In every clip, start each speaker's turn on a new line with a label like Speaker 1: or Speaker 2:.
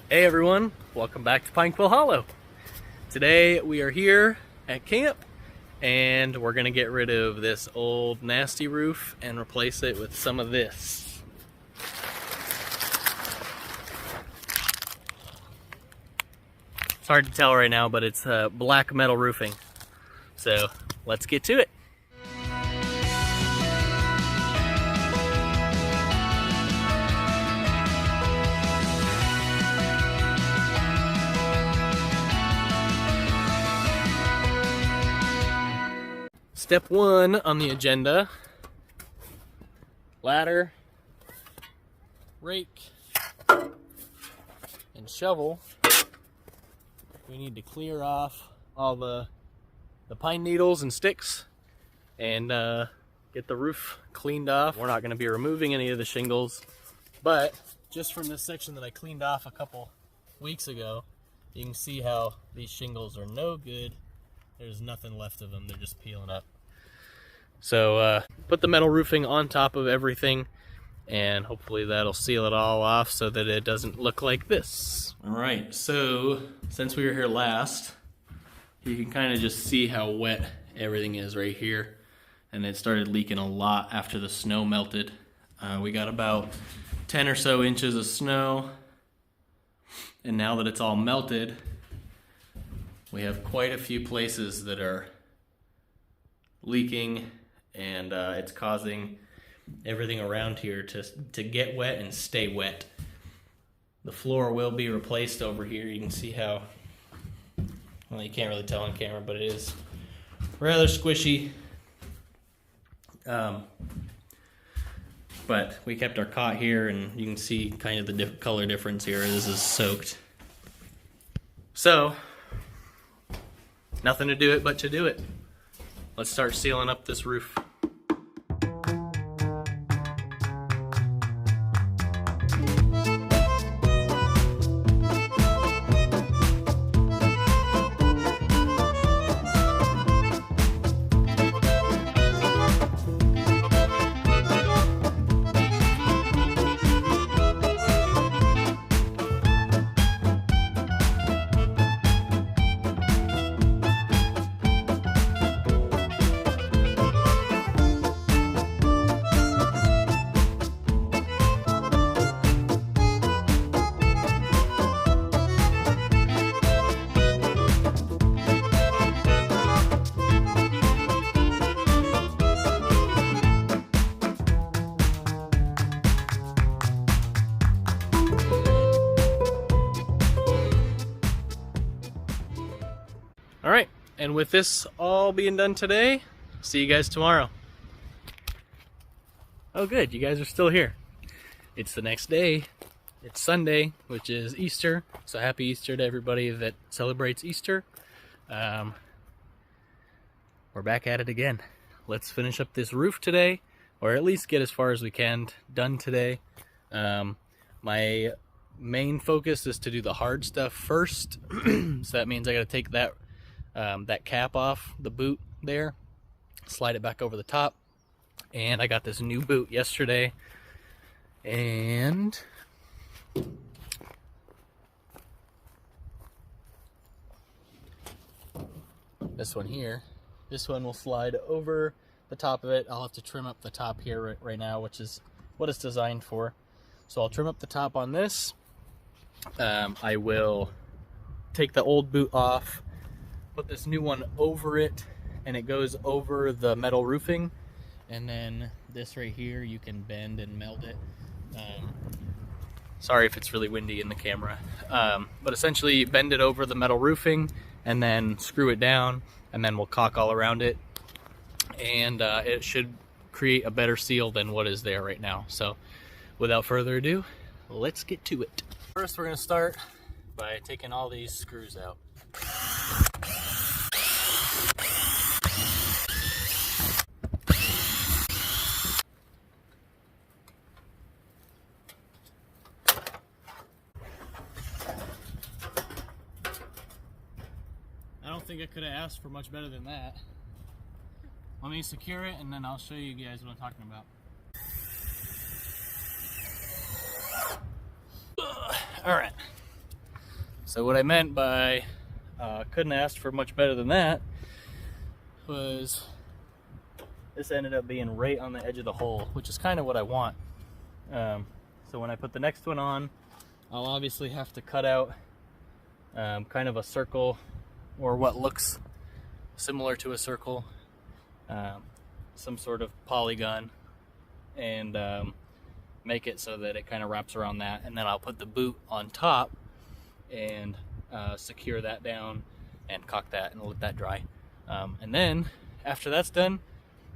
Speaker 1: Hey everyone, welcome back to Pinequill Hollow. Today we are here at camp and we're gonna get rid of this old nasty roof and replace it with some of this. It's hard to tell right now, but it's black metal roofing. So let's get to it. Step one on the agenda: ladder, rake, and shovel. We need to clear off all the pine needles and sticks and get the roof cleaned off. We're not going to be removing any of the shingles, but just from this section that I cleaned off a couple weeks ago, you can see how these shingles are no good. There's nothing left of them, they're just peeling up. So put the metal roofing on top of everything and hopefully that'll seal it all off so that it doesn't look like this. Alright, so since we were here last, you can kind of just see how wet everything is right here. And it started leaking a lot after the snow melted. We got about 10 or so inches of snow. And now that it's all melted, we have quite a few places that are leaking, and it's causing everything around here to get wet and stay wet. The floor will be replaced over here. You can see how, well, you can't really tell on camera, but it is rather squishy. But we kept our cot here, and you can see kind of the color difference here. This is soaked. So, nothing to do it but to do it. Let's start sealing up this roof. Alright, and with this all being done today, see you guys tomorrow. Oh good, you guys are still here. It's the next day. It's Sunday, which is Easter. So happy Easter to everybody that celebrates Easter. We're back at it again. Let's finish up this roof today, or at least get as far as we can done today. My main focus is to do the hard stuff first. So that means I gotta take that cap off the boot there, slide it back over the top, and I got this new boot yesterday, and this one here, this one will slide over the top of it. I'll have to trim up the top here right now, which is what it's designed for. So I'll trim up the top on this. I will take the old boot off, put this new one over it, and it goes over the metal roofing, and then this right here you can bend and meld it. Sorry if it's really windy in the camera, but essentially you bend it over the metal roofing and then screw it down, and then we'll caulk all around it, and it should create a better seal than what is there right now. So without further ado, let's get to it. First we're going to start by taking all these screws out. I don't think I could have asked for much better than that. Let me secure it and then I'll show you guys what I'm talking about. Alright, So what I meant by couldn't ask for much better than that was this ended up being right on the edge of the hole, which is kind of what I want. So when I put the next one on, I'll obviously have to cut out kind of a circle, or what looks similar to a circle, some sort of polygon, and make it so that it kind of wraps around that, and then I'll put the boot on top and secure that down and caulk that and let that dry. And then after that's done,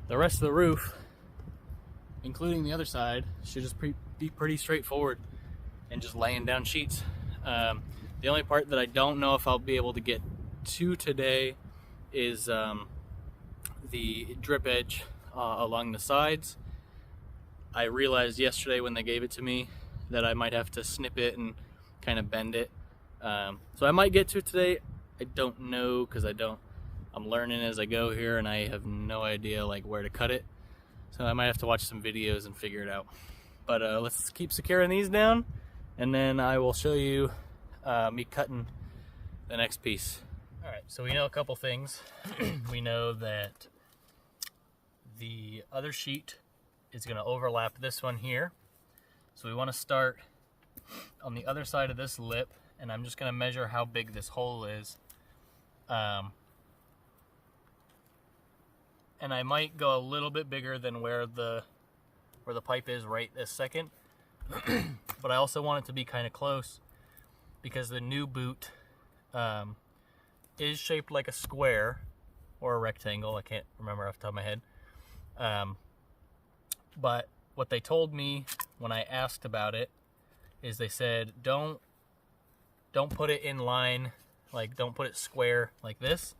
Speaker 1: the rest of the roof, including the other side, should just be pretty straightforward and just laying down sheets. The only part that I don't know if I'll be able to get to today is the drip edge along the sides. I realized yesterday when they gave it to me that I might have to snip it and kind of bend it. So I might get to it today. I don't know, because I'm learning as I go here, and I have no idea like where to cut it. So I might have to watch some videos and figure it out. But let's keep securing these down, and then I will show you me cutting the next piece. Alright, so we know a couple things. We know that the other sheet is going to overlap this one here. So we want to start on the other side of this lip, and I'm just going to measure how big this hole is. And I might go a little bit bigger than where the pipe is right this second. But I also want it to be kind of close, because the new boot is shaped like a square or a rectangle. I can't remember off the top of my head. But what they told me when I asked about it is they said don't put it in line, like don't put it square like this.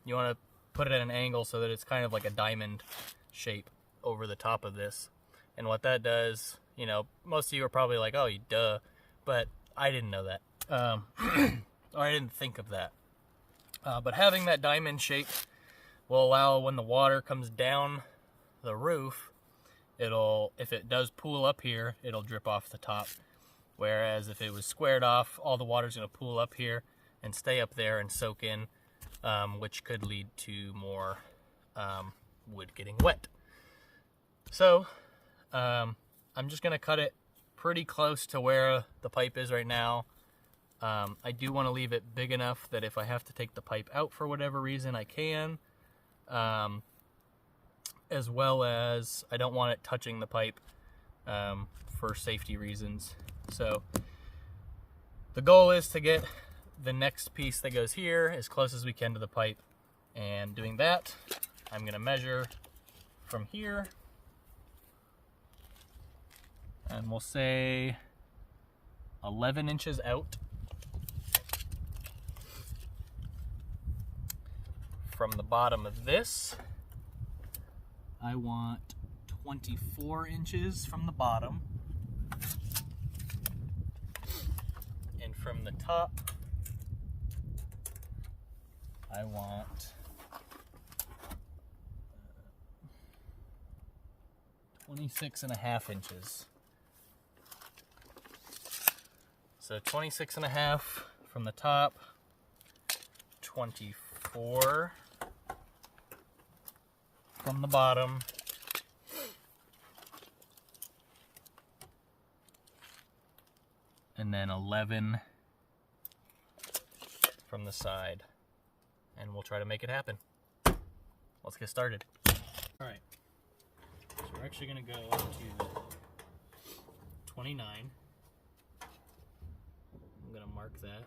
Speaker 1: You want to put it at an angle so that it's kind of like a diamond shape over the top of this. And what that does, you know, most of you are probably like, oh, duh, but I didn't know that. Or I didn't think of that. But having that diamond shape will allow, when the water comes down the roof, if it does pool up here, it'll drip off the top. Whereas if it was squared off, all the water's going to pool up here and stay up there and soak in, which could lead to more wood getting wet. So I'm just going to cut it pretty close to where the pipe is right now. I do want to leave it big enough that if I have to take the pipe out for whatever reason, I can. As well as I don't want it touching the pipe for safety reasons. So the goal is to get the next piece that goes here as close as we can to the pipe. And doing that, I'm going to measure from here, and we'll say 11 inches out from the bottom of this. I want 24 inches from the bottom, and from the top I want 26.5 inches. So 26.5 from the top, 24 from the bottom, and then 11 from the side. And we'll try to make it happen. Let's get started. All right, so we're actually gonna go to 29. I'm gonna mark that.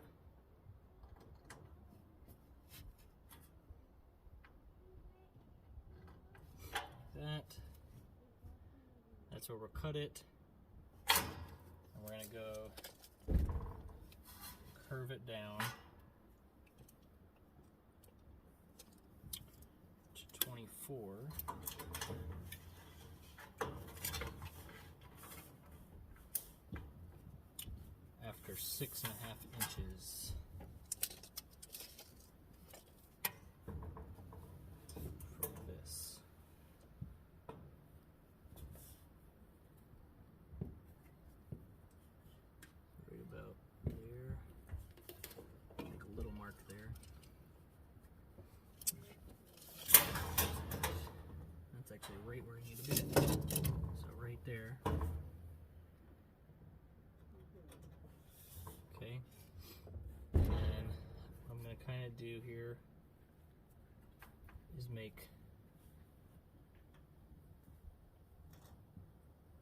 Speaker 1: That's where we'll cut it. And we're gonna go curve it down to 24. After 6.5 inches. From this. Right about there. kind of do here is make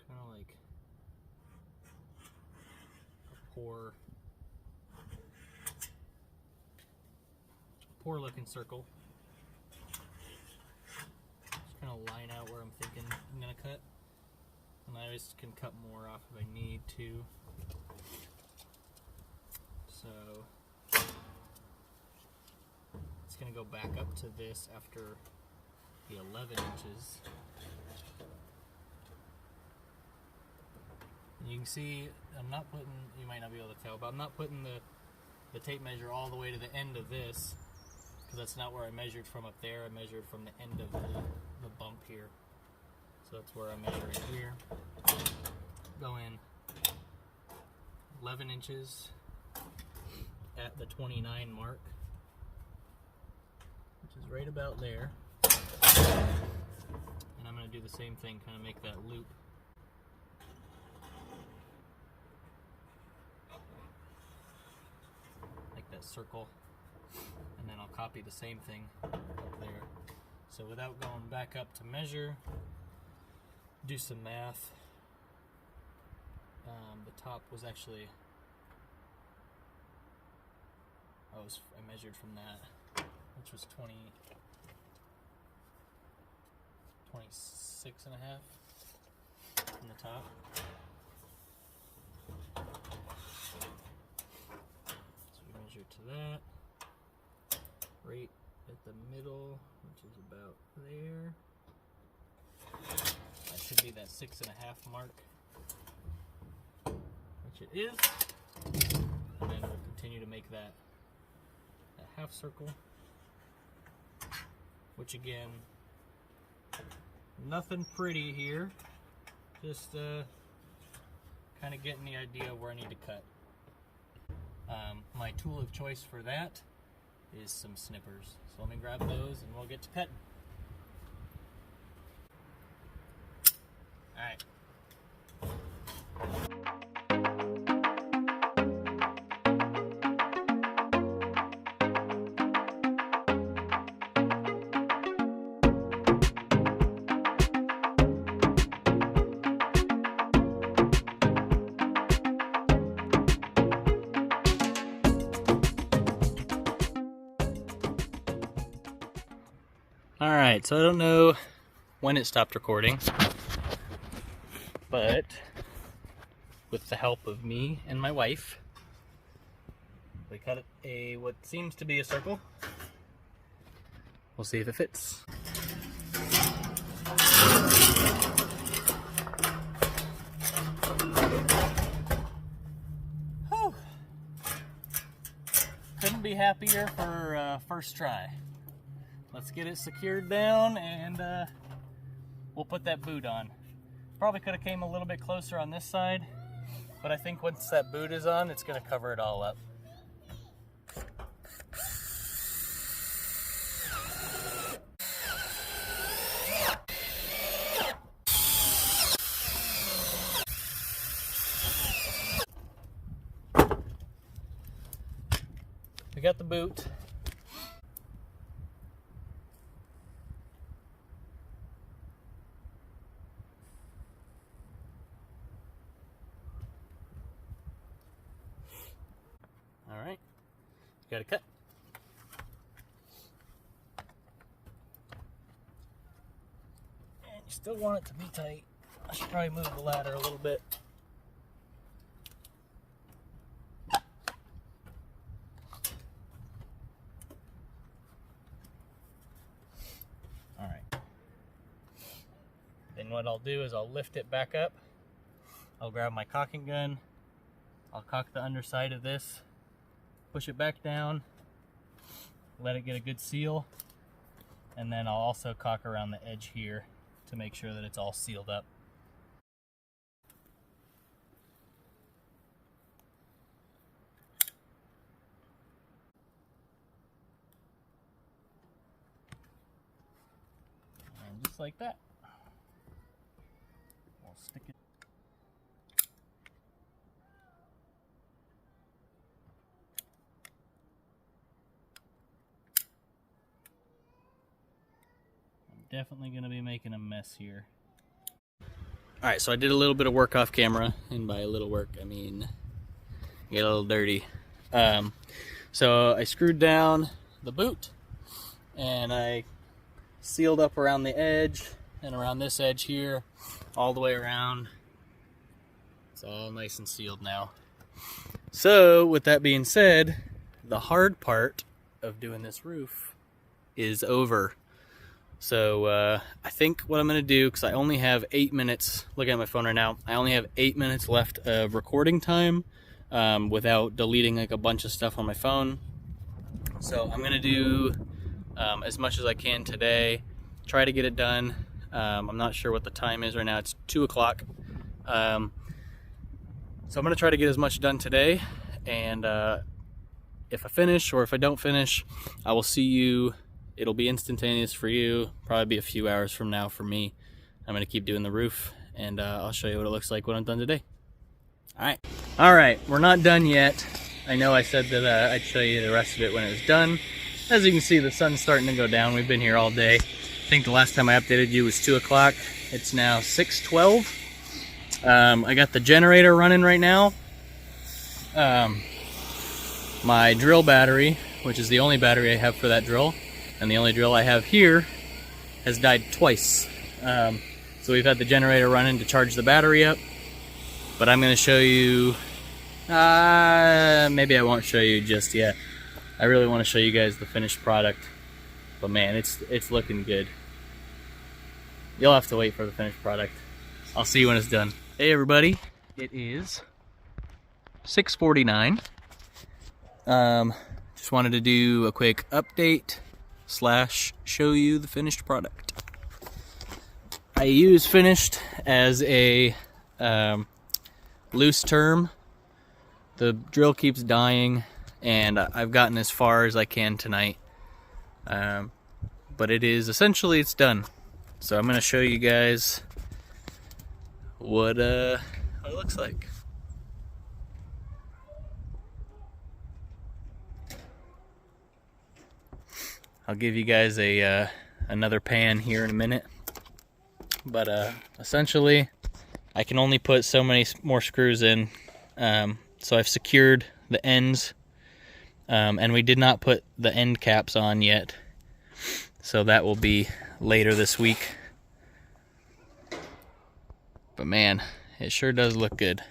Speaker 1: kind of like a poor looking circle. Just kind of line out where I'm thinking I'm gonna cut, and I just can cut more off if I need to. So it's gonna go back up to this after the 11 inches. You can see I'm not putting, you might not be able to tell, but I'm not putting the tape measure all the way to the end of this, because that's not where I measured from up there. I measured from the end of the bump here. So that's where I'm measuring here. Go in 11 inches at the 29 mark, which is right about there. And I'm going to do the same thing, kind of make that loop. Circle, and then I'll copy the same thing up there. So without going back up to measure, do some math. The top was actually, I measured from that, which was 26 and a half from the top. To that, right at the middle, which is about there. That should be that 6.5 mark, which it is. And then we'll continue to make that half circle, which again, nothing pretty here, just kind of getting the idea of where I need to cut. My tool of choice for that is some snippers. So let me grab those and we'll get to cutting. Alright. Alright, so I don't know when it stopped recording, but with the help of me and my wife, we cut what seems to be a circle. We'll see if it fits. Whew. Couldn't be happier for first try. Let's get it secured down, and we'll put that boot on. Probably could have came a little bit closer on this side, but I think once that boot is on, it's going to cover it all up. We got the boot. Alright, got to cut. And you still want it to be tight. I should probably move the ladder a little bit. Alright. Then what I'll do is I'll lift it back up. I'll grab my caulking gun. I'll caulk the underside of this. Push it back down, let it get a good seal, and then I'll also caulk around the edge here to make sure that it's all sealed up. And just like that, we'll stick it. definitely going to be making a mess here. Alright, so I did a little bit of work off camera, and by a little work, I mean get a little dirty. So I screwed down the boot, and I sealed up around the edge, and around this edge here, all the way around. It's all nice and sealed now. So, with that being said, the hard part of doing this roof is over. So I think what I'm going to do, because I only have 8 minutes, looking at my phone right now, I only have 8 minutes left of recording time without deleting like a bunch of stuff on my phone. So I'm going to do as much as I can today, try to get it done. I'm not sure what the time is right now. It's 2 o'clock. So I'm going to try to get as much done today, and if I finish or if I don't finish, I will see you. It'll be instantaneous for you, probably be a few hours from now for me. I'm going to keep doing the roof, and I'll show you what it looks like when I'm done today. All right, we're not done yet. I know I said that I'd show you the rest of it when it was done. As you can see, the sun's starting to go down. We've been here all day. I think the last time I updated you was 2 o'clock. It's now 6:12. I got the generator running right now. My drill battery, which is the only battery I have for that drill, and the only drill I have here, has died twice. So we've had the generator running to charge the battery up, but I'm going to show you, maybe I won't show you just yet. I really want to show you guys the finished product, but man, it's looking good. You'll have to wait for the finished product. I'll see you when it's done. Hey everybody, it is 6:49. Just wanted to do a quick update / show you the finished product. I use finished as a loose term. The drill keeps dying, and I've gotten as far as I can tonight. But it is essentially, it's done. So I'm going to show you guys what it looks like. I'll give you guys a another pan here in a minute, but essentially I can only put so many more screws in, so I've secured the ends, and we did not put the end caps on yet, so that will be later this week. But man, it sure does look good.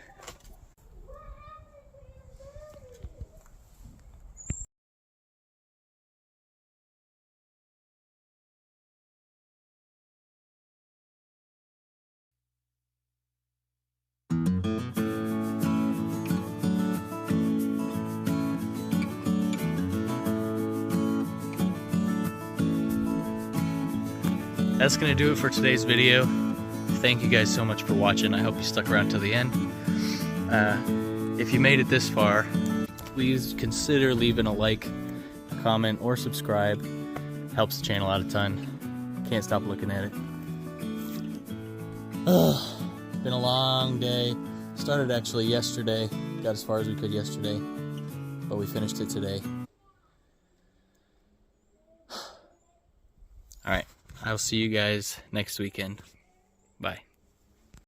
Speaker 1: That's going to do it for today's video. Thank you guys so much for watching. I hope you stuck around till the end. If you made it this far, please consider leaving a like, a comment, or subscribe. Helps the channel out a ton. Can't stop looking at it. Been a long day. Started actually yesterday. Got as far as we could yesterday, but we finished it today. Alright, I'll see you guys next weekend. Bye.